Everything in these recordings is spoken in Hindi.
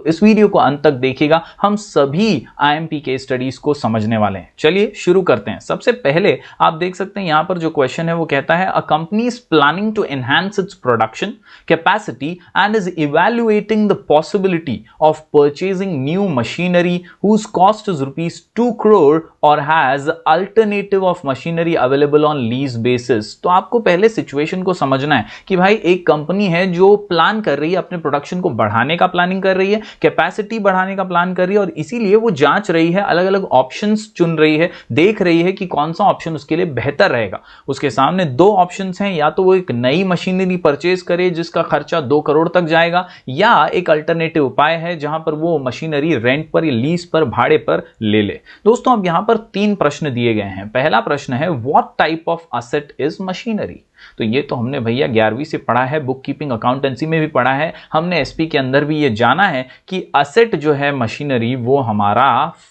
तो इस वीडियो को अंत तक देखिएगा, हम सभी आईएमपी के स्टडीज को समझने वाले हैं। चलिए शुरू करते हैं। सबसे पहले आप देख सकते हैं यहां पर जो क्वेश्चन है वो कहता है, a company is planning to enhance its production capacity and is evaluating the possibility of purchasing new machinery whose cost is ₹2 crore और has alternative of machinery available on lease basis. तो आपको पहले सिचुएशन को समझना है कि भाई एक कंपनी है जो प्लान कर रही है, अपने प्रोडक्शन को बढ़ाने का प्लानिंग कर रही है, कैपेसिटी बढ़ाने का प्लान कर रही है और इसीलिए वो जांच रही है, अलग अलग ऑप्शंस चुन रही है, देख रही है कि कौन सा ऑप्शन उसके लिए बेहतर रहेगा। उसके सामने दो ऑप्शंस हैं, या तो वो एक नई मशीनरी परचेज करे जिसका खर्चा 2 करोड़ तक जाएगा, या एक अल्टरनेटिव उपाय है जहां पर वो मशीनरी रेंट पर या लीज पर, भाड़े पर ले ले। दोस्तों अब यहां पर 3 प्रश्न दिए गए हैं। पहला प्रश्न है, what type of asset is machinery? तो ये तो हमने भैया 11वीं से पढ़ा है, बुक कीपिंग अकाउंटेंसी में भी पढ़ा है, हमने एसपी के अंदर भी ये जाना है कि असेट जो है मशीनरी वो हमारा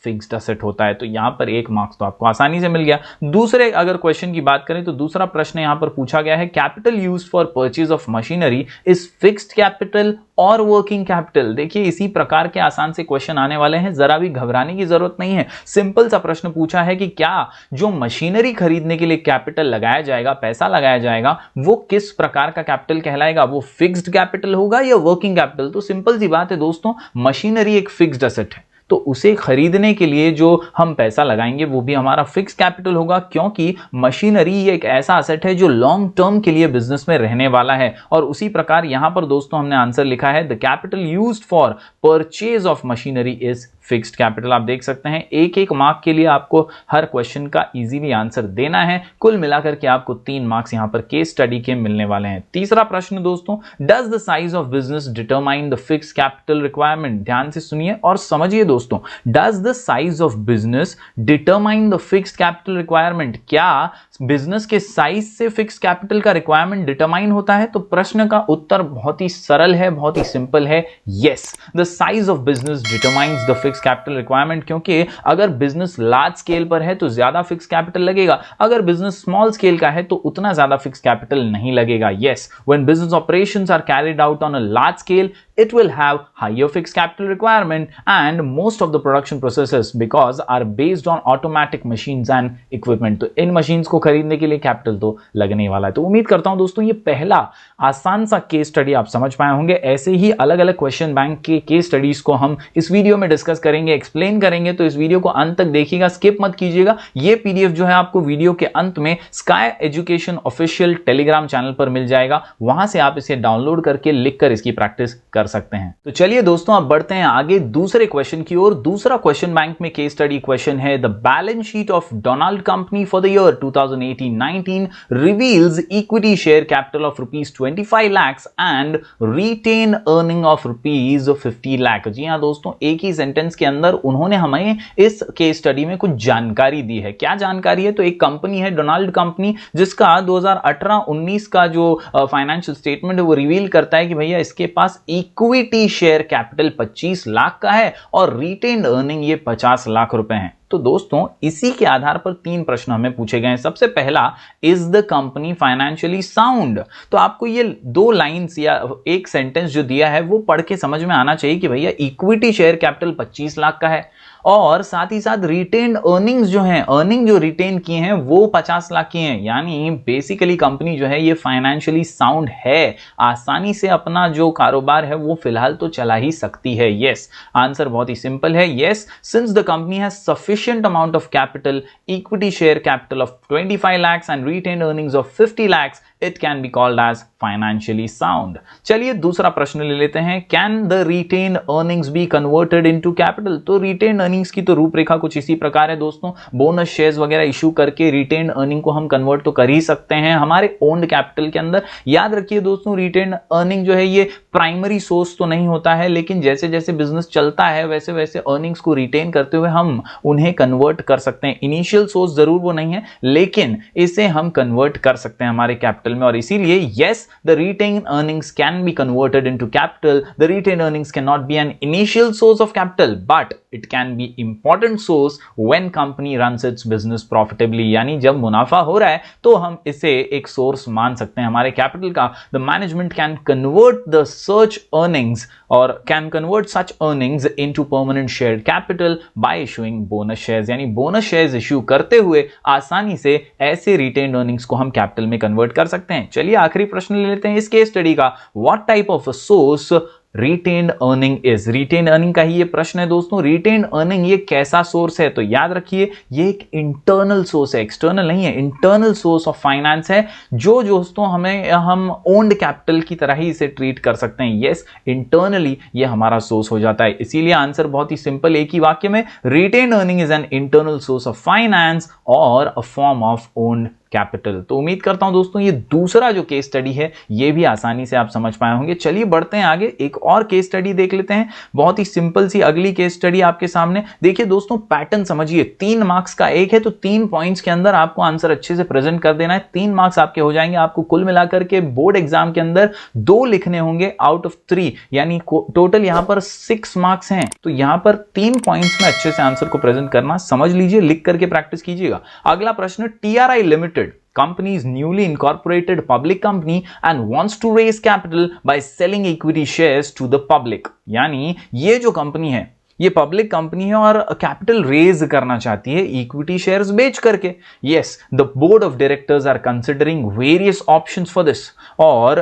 फिक्स्ड असेट होता है। तो यहां पर 1 मार्क्स तो आपको आसानी से मिल गया। दूसरे अगर क्वेश्चन की बात करें तो दूसरा प्रश्न यहां पर पूछा गया है, capital used for purchase of machinery is fixed capital और वर्किंग कैपिटल। देखिए इसी प्रकार के आसान से क्वेश्चन आने वाले हैं, जरा भी घबराने की जरूरत नहीं है। सिंपल सा प्रश्न पूछा है कि क्या जो मशीनरी खरीदने के लिए कैपिटल लगाया जाएगा, पैसा लगाया जाएगा, वो किस प्रकार का कैपिटल कहलाएगा, वो फिक्स्ड कैपिटल होगा या वर्किंग कैपिटल? तो सिंपल सी बात है दोस्तों, मशीनरी एक फिक्स्ड एसेट है, तो उसे खरीदने के लिए जो हम पैसा लगाएंगे वो भी हमारा फिक्स कैपिटल होगा, क्योंकि मशीनरी एक ऐसा एसेट है जो लॉन्ग टर्म के लिए बिजनेस में रहने वाला है। और उसी प्रकार यहां पर दोस्तों हमने आंसर लिखा है, the capital used for purchase of machinery is fixed capital. आप देख सकते हैं 1-1 मार्क के लिए आपको हर क्वेश्चन का इजीली आंसर देना है। कुल मिलाकर के आपको 3 मार्क्स यहां पर केस स्टडी के मिलने वाले हैं। तीसरा प्रश्न दोस्तों, does the size of business determine the fixed capital requirement? ध्यान से सुनिए और समझिए दोस्तों, does the size of business determine the fixed capital requirement? क्या बिजनेस के साइज से फिक्स्ड कैपिटल का रिक्वायरमेंट डिटरमाइन होता है? तो प्रश्न का उत्तर बहुत ही सरल है, बहुत ही सिंपल है, yes, the size of business determines the fixed capital requirement. क्योंकि अगर बिजनेस लार्ज स्केल पर है तो ज्यादा फिक्स कैपिटल लगेगा, अगर बिजनेस स्मॉल स्केल का है तो उतना ज्यादा फिक्स कैपिटल नहीं लगेगा। Yes, when business operations are carried out on a large scale it will have higher fixed capital requirement and most of the production processes because are based on automatic machines and equipment। तो इन मशीन्स को खरीदने के लिए कैपिटल तो लगने वाला है। तो उम्मीद करता हूं दोस्तों ये पहला आसान सा केस स्टडी आप समझ पाए होंगे। ऐसे ही अलग अलग क्वेश्चन बैंक के केस स्टडीज को हम इस वीडियो में डिस्कस करेंगे, एक्सप्लेन करेंगे, तो इस वीडियो को अंत तक देखिएगा, स्किप मत कीजिएगा। ये पीडीएफ जो है आपको वीडियो के अंत में sky education official Telegram channel पर मिल जाएगा, वहां से आप इसे डाउनलोड करके लिखकर इसकी प्रैक्टिस कर सकते हैं। तो चलिए दोस्तों अब बढ़ते हैं आगे दूसरे क्वेश्चन की ओर। दूसरा क्वेश्चन बैंक में केस स्टडी क्वेश्चन है, the balance sheet of Donald company for the year 2018-19 reveals equity share capital of ₹25 lakhs and retain earning of ₹50 lakh। जी हां दोस्तों, एक ही सेंटेंस के अंदर उन्होंने हमें इस केस स्टडी में कुछ जानकारी दी है। क्या जानकारी है? तो एक कंपनी है डोनाल्ड कंपनी, जिसका 2018-19 का जो फाइनेंशियल स्टेटमेंट है वो रिवील करता है कि भैया इसके पास इक्विटी शेयर कैपिटल 25 लाख का है और रिटेन अर्निंग ये 50 लाख रुपए हैं। तो दोस्तों इसी के आधार पर 3 प्रश्न हमें पूछे गए हैं। सबसे पहला, is the company financially sound? तो आपको ये 2 लाइंस या एक सेंटेंस जो दिया है वो पढ़ के समझ में आना चाहिए कि भैया इक्विटी शेयर कैपिटल 25 लाख का है और साथ ही साथ रिटेन अर्निंग्स जो हैं, अर्निंग जो रिटेन किए हैं वो 50 लाख की हैं। यानी बेसिकली कंपनी जो है ये फाइनेंशियली साउंड है, आसानी से अपना जो कारोबार है वो फिलहाल तो चला ही सकती है। यस, आंसर बहुत ही सिंपल है, yes, since the company has sufficient amount of capital, equity share capital of 25 lakhs and retain earnings of 50 lakhs, it can be called as financially sound। चलिए दूसरा प्रश्न ले लेते हैं, can the retained earnings be converted into capital? तो retained earnings की तो रूपरेखा कुछ इसी प्रकार है दोस्तों, बोनस शेयर्स वगैरह इशू करके retained earning को हम कन्वर्ट तो कर ही सकते हैं हमारे ओन्ड कैपिटल के अंदर। याद रखिए दोस्तों, retained earning जो है ये प्राइमरी सोर्स तो नहीं होता है, लेकिन जैसे जैसे बिजनेस चलता है वैसे वैसे अर्निंग्स को रिटेन करते हुए हम उन्हें कन्वर्ट कर सकते हैं। इनिशियल सोर्स जरूर वो नहीं है, लेकिन इसे हम कन्वर्ट कर सकते हैं हमारे कैपिटल कैपिटल में, और इसीलिए yes the retain earnings can be converted into capital, the retain earnings can not be an initial source of capital but it can be important source when company runs its business profitably, यानी जब मुनाफा हो रहा है तो हम इसे एक सोर्स मान सकते हैं हमारे कैपिटल का। The management can convert the such earnings और can convert such earnings into permanent share capital by issuing bonus shares, यानी बोनस शेयर्स इश्यू करते हुए आसानी से ऐसे रिटेन्ड अर्निंग्स को हम कैपिटल में कन्वर्ट कर सकते हैं। चलिए आखिरी प्रश्न ले लेते हैं इस केस स्टडी का। What type of a source retained earning is? Retained earning का ही ये प्रश्न है दोस्तों। रिटेन्ड अर्निंग ये कैसा सोर्स है? तो याद रखिए ये एक इंटरनल सोर्स है, एक्सटर्नल नहीं है, इंटरनल सोर्स ऑफ फाइनेंस है, जो दोस्तों हम ओन्ड कैपिटल की तरह ही इसे ट्रीट कर सकते हैं। यस, इंटरनली ये हमारा सोर्स हो जाता है। इसीलिए आंसर बहुत ही सिंपल, एक ही वाक्य में, retained earning is an internal source of finance और a form of owned capital. तो उम्मीद करता हूं दोस्तों ये दूसरा जो केस स्टडी है ये भी आसानी से आप समझ पाए होंगे। चलिए बढ़ते हैं आगे, एक और केस स्टडी देख लेते हैं, बहुत ही सिंपल सी अगली केस स्टडी आपके सामने। देखिए दोस्तों पैटर्न समझिए, 3 मार्क्स का एक है तो 3 पॉइंट्स के अंदर आपको आंसर अच्छे से प्रेजेंट कर देना है। 3 मार्क्स आपके हो जाएंगे। आपको कुल मिलाकर के बोर्ड एग्जाम के अंदर 2 लिखने होंगे आउट ऑफ 3, यानी टोटल यहां पर 6 मार्क्स हैं। तो यहां पर 3 पॉइंट्स में अच्छे से आंसर को प्रेजेंट करना समझ लीजिए, लिख करके प्रैक्टिस कीजिएगा। अगला प्रश्न, TRI limited company is newly incorporated public company and wants to raise capital by selling equity shares to the public, यानी ये जो कंपनी है ये पब्लिक कंपनी है और कैपिटल रेज करना चाहती है इक्विटी शेयर्स बेच करके। Yes, the board of directors are considering various options for this, और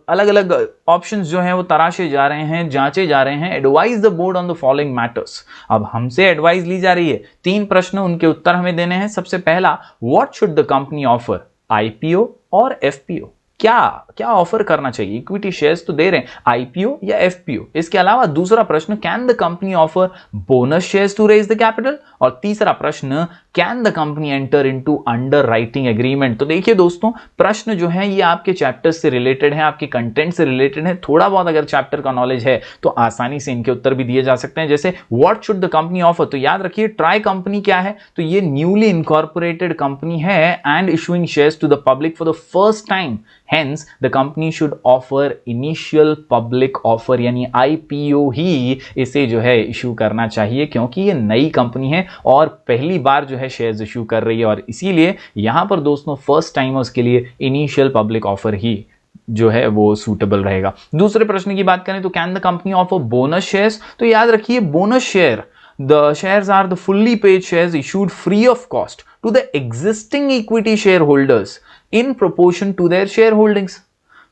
अलग अलग ऑप्शंस जो हैं वो तराशे जा रहे हैं, जांचे जा रहे हैं। Advise the board on the following matters, अब हमसे एडवाइस ली जा रही है। 3 प्रश्न, उनके उत्तर हमें देने हैं। सबसे पहला, what should the company offer, IPO और FPO? क्या ऑफर करना चाहिए? इक्विटी शेयर्स तो दे रहे हैं, IPO या FPO? इसके अलावा दूसरा प्रश्न, can the company offer bonus shares to raise the capital? और तीसरा प्रश्न, can the company enter into underwriting agreement? तो देखिए दोस्तों प्रश्न जो है ये आपके चैप्टर से रिलेटेड है, आपके कंटेंट से रिलेटेड है। थोड़ा बहुत अगर चैप्टर का नॉलेज है तो आसानी से इनके उत्तर भी दिए जा सकते हैं। जैसे what should the company offer, तो याद रखिए ट्राई कंपनी क्या है, तो ये न्यूली इनकॉर्पोरेटेड कंपनी है and issuing shares to the public for the first time, hence the company should offer initial public offer, यानी IPO ही इसे जो है इशू करना चाहिए, क्योंकि ये नई कंपनी है और पहली बार जो है शेयर्स इशू कर रही है, और इसीलिए यहां पर दोस्तों फर्स्ट टाइमर्स के लिए इनिशियल पब्लिक ऑफर ही जो है वो सूटेबल रहेगा। दूसरे प्रश्न की बात करें तो can the company offer bonus shares? तो याद रखिए bonus share, the shares are the fully paid shares issued free of cost to the existing equity shareholders in proportion to their shareholdings.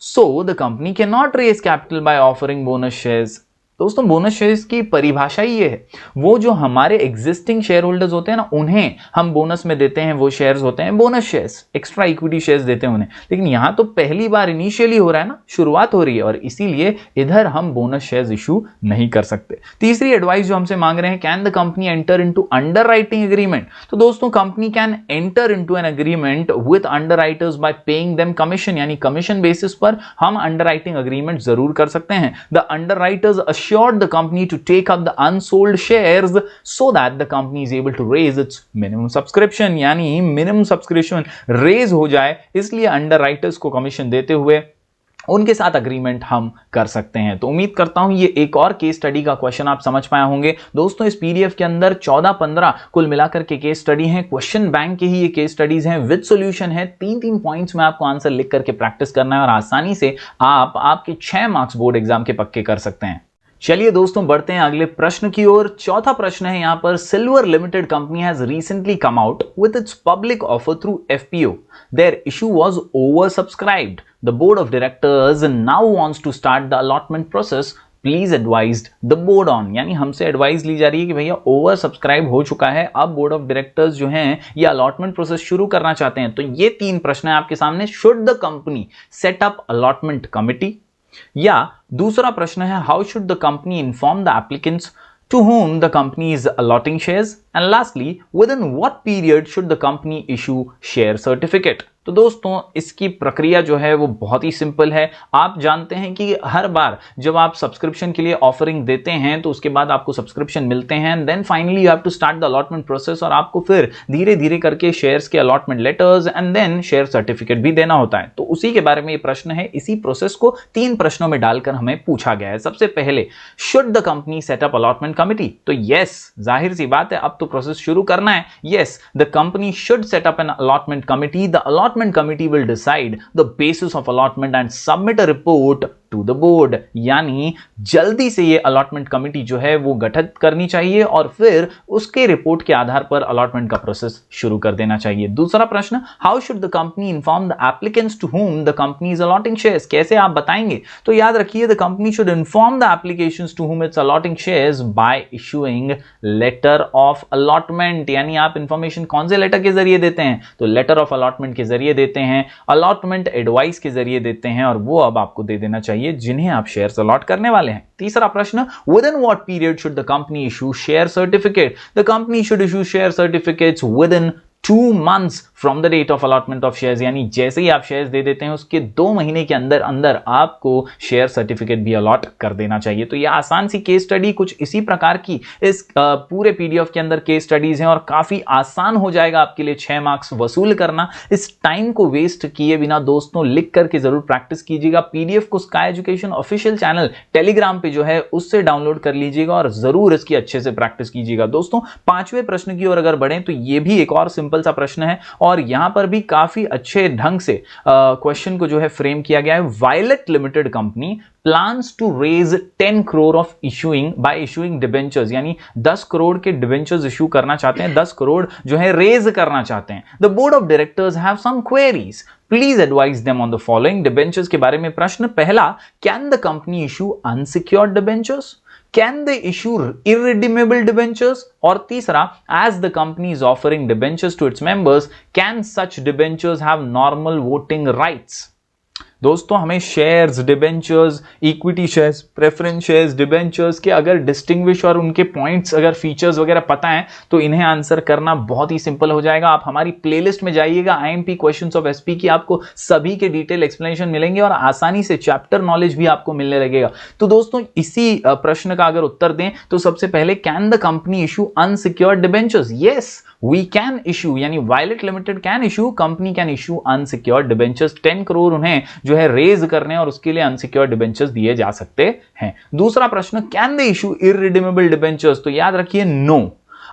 So the company cannot raise capital by offering bonus shares. दोस्तों बोनस शेयर्स की परिभाषा ही ये है, वो जो हमारे एग्जिस्टिंग शेयर होल्डर्स होते हैं ना उन्हें हम बोनस में देते हैं, वो शेयर्स होते हैं bonus shares, extra equity shares देते हैं उन्हें। लेकिन यहां तो पहली बार इनिशियली हो रहा है ना, शुरुआत हो रही है, और इसीलिए इधर हम बोनस शेयर्स इशू नहीं कर सकते। तीसरी एडवाइस जो हमसे मांग रहे हैं, can the company enter into underwriting agreement? तो दोस्तों company can enter into an agreement with under writers bye paying them commission, यानी कमीशन बेसिस पर हम अंडर राइटिंग एग्रीमेंट जरूर कर सकते हैं। The under writers assured the company to take up the unsold shares so that the company is able to raise its minimum subscription, यानी minimum subscription raise हो जाए, इसलिए अंडर राइटर्स को कमीशन देते हुए उनके साथ अग्रीमेंट हम कर सकते हैं। तो उम्मीद करता हूं ये एक और केस स्टडी का क्वेश्चन आप समझ पाए होंगे। दोस्तों इस पीडीएफ के अंदर 14-15 कुल मिलाकर के केस स्टडी हैं, क्वेश्चन बैंक के ही ये केस स्टडीज हैं, विद सॉल्यूशन है। 3-3 पॉइंट्स में आपको आंसर लिख करके प्रैक्टिस करना है और आसानी से आप आपके 6 मार्क्स बोर्ड एग्जाम के पक्के कर सकते हैं। चलिए दोस्तों बढ़ते हैं अगले प्रश्न की ओर। चौथा प्रश्न है यहां पर, silver limited company has recently come out with its public offer through FPO. Their issue was over subscribed. The board of directors now wants to start the allotment process. Please advise the board on, यानी हमसे एडवाइस ली जा रही है कि भैया ओवर सब्सक्राइब हो चुका है, अब बोर्ड ऑफ डायरेक्टर्स जो हैं ये अलॉटमेंट प्रोसेस शुरू करना चाहते हैं। तो ये 3 प्रश्न है आपके सामने। Should the company set up allotment committee, या दूसरा प्रश्न है how should the company inform the applicants to whom the company is allotting shares, and lastly within what period should the company issue share certificate. तो दोस्तों इसकी प्रक्रिया जो है वो बहुत ही सिंपल है। आप जानते हैं कि हर बार जब आप सब्सक्रिप्शन के लिए ऑफरिंग देते हैं तो उसके बाद आपको सब्सक्रिप्शन मिलते हैं, then finally you have to start the allotment process, और आपको फिर धीरे धीरे करके शेयर्स के allotment letters and then share certificate भी देना होता है। तो उसी के बारे में ये प्रश्न है, इसी प्रोसेस को 3 प्रश्नों में डालकर हमें पूछा गया है। सबसे पहले, should the company set up allotment committee? तो यस, जाहिर सी बात है, अब तो प्रोसेस शुरू करना है। Yes, the company should set up an allotment committee. The allotment committee will decide the basis of allotment and submit a report to the board. यानी जल्दी से ये अलॉटमेंट कमिटी जो है वो गठित करनी चाहिए और फिर उसके रिपोर्ट के आधार पर अलॉटमेंट का प्रोसेस शुरू कर देना चाहिए। दूसरा प्रश्न, how should the company inform the applicants to whom the company is allotting shares? कैसे आप बताएंगे? तो याद रखिए, the company should inform the applications to whom it's allotting shares by issuing letter of allotment. यानी आप इंफॉर्मेशन कौन से लेटर के जरिए देते हैं? तो लेटर ऑफ अलॉटमेंट के जरिए देते हैं, अलॉटमेंट एडवाइस के जरिए देते हैं, और वो अब आपको दे देना चाहिए जिन्हें आप शेयर्स अलॉट करने वाले हैं। तीसरा प्रश्न, within what period should the company issue share certificate? The company should issue share certificates within 2 months from the date of allotment of shares। यानी जैसे ही आप शेयर्स दे देते हैं उसके 2 महीने के अंदर अंदर आपको शेयर सर्टिफिकेट भी अलॉट कर देना चाहिए। तो यह आसान सी केस स्टडी कुछ इसी प्रकार की इस पूरे पीडीएफ के अंदर केस स्टडीज हैं और काफी आसान हो जाएगा आपके लिए 6 मार्क्स वसूल करना। इस टाइम को वेस्ट किए बिना दोस्तों लिख करके जरूर प्रैक्टिस कीजिएगा। पीडीएफ को sky education official channel Telegram पे जो है उससे डाउनलोड कर लीजिएगा और जरूर इसकी अच्छे से प्रैक्टिस कीजिएगा। दोस्तों 5वें प्रश्न की ओर अगर बढ़ें तो यह भी एक और सिंपल सा प्रश्न है और यहां पर भी काफी अच्छे ढंग से क्वेश्चन को जो है फ्रेम किया गया है। Violet limited company plans to raise 10 crore of issuing by issuing debentures. यानी 10 करोड़ के डिबेंचर्स इशू करना चाहते हैं, 10 करोड़ जो है रेज करना चाहते हैं। The board of directors have some queries, please advise them on the following. Debentures के बारे में प्रश्न पहला, can the company issue unsecured debentures? Can they issue irredeemable debentures? और तीसरा, as the company is offering debentures to its members, can such debentures have normal voting rights? दोस्तों हमें shares, debentures, equity shares, preference shares, debentures के अगर डिस्टिंग्विश और उनके पॉइंट्स अगर फीचर्स वगैरह पता है तो इन्हें आंसर करना बहुत ही सिंपल हो जाएगा। आप हमारी प्लेलिस्ट में जाइएगा, आईएमपी क्वेश्चंस ऑफ एसपी की, आपको सभी के डिटेल एक्सप्लेनेशन मिलेंगे और आसानी से चैप्टर नॉलेज भी आपको मिलने लगेगा। तो दोस्तों इसी प्रश्न का अगर उत्तर दें तो सबसे पहले, can the company issue unsecured debentures? Yes, we can issue, यानी Violet limited can issue, company can issue unsecured debentures. 10 crore उन्हें जो है रेज करने और उसके लिए अनसिक्योर्ड डिबेंचर्स दिए जा सकते हैं। दूसरा प्रश्न, can they issue irredeemable debentures? तो याद रखिए, no,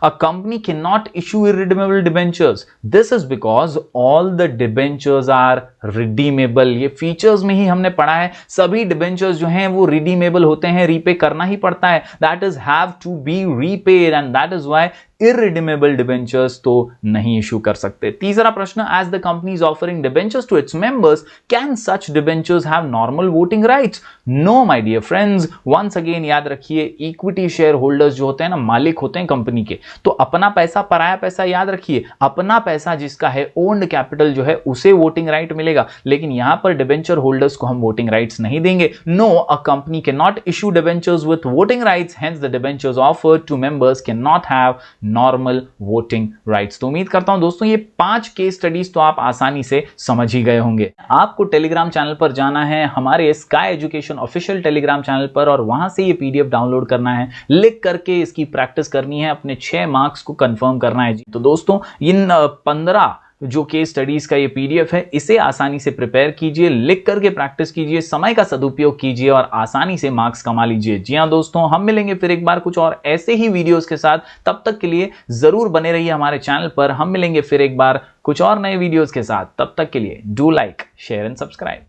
a company cannot issue irredeemable debentures. This is because all the debentures are redeemable। ये फीचर्स में ही हमने पढ़ा है, सभी डिबेंचर्स जो हैं वो रिडीमेबल होते हैं, रीपे करना ही पड़ता है। That is have to be repaid and that is why irredeemable debentures तो नहीं इशू कर सकते। तीसरा प्रश्न, as the company is offering debentures to its members, can such debentures have normal voting rights? No my dear friends। once again याद रखिए, इक्विटी शेयर होल्डर्स जो होते हैं ना, मालिक होते हैं कंपनी के, तो अपना पैसा पराया पैसा, याद रखिए अपना पैसा जिसका है ओन्ड कैपिटल जो है उसे वोटिंग राइट मिलेगा, लेकिन यहां पर डिबेंचर होल्डर्स को हम वोटिंग राइट्स नहीं देंगे। No, a company can not issue debentures with voting rights, hence the debentures offered to members can not have normal voting rights. तो उम्मीद करता हूं दोस्तों ये 5 केस स्टडीज तो आप आसानी से समझ ही गए होंगे। आपको टेलीग्राम चैनल पर जाना है, हमारे sky education official Telegram channel पर, और वहां से ये पीडीएफ डाउनलोड करना है, लिख करके इसकी प्रैक्टिस करनी है, अपने 6 मार्क्स को कंफर्म करना है जी। तो दोस्तों इन 15 जो केस स्टडीज का ये पीडीएफ है, इसे आसानी से प्रिपेयर कीजिए, लिख करके प्रैक्टिस कीजिए, समय का सदुपयोग कीजिए और आसानी से मार्क्स कमा लीजिए। जी हां दोस्तों, हम मिलेंगे फिर एक बार कुछ और ऐसे ही वीडियोस के साथ। तब तक के लिए जरूर बने रहिए हमारे चैनल पर। हम मिलेंगे फिर एक बार कुछ और नए वीडियोस के साथ। तब तक के लिए do like, share and subscribe.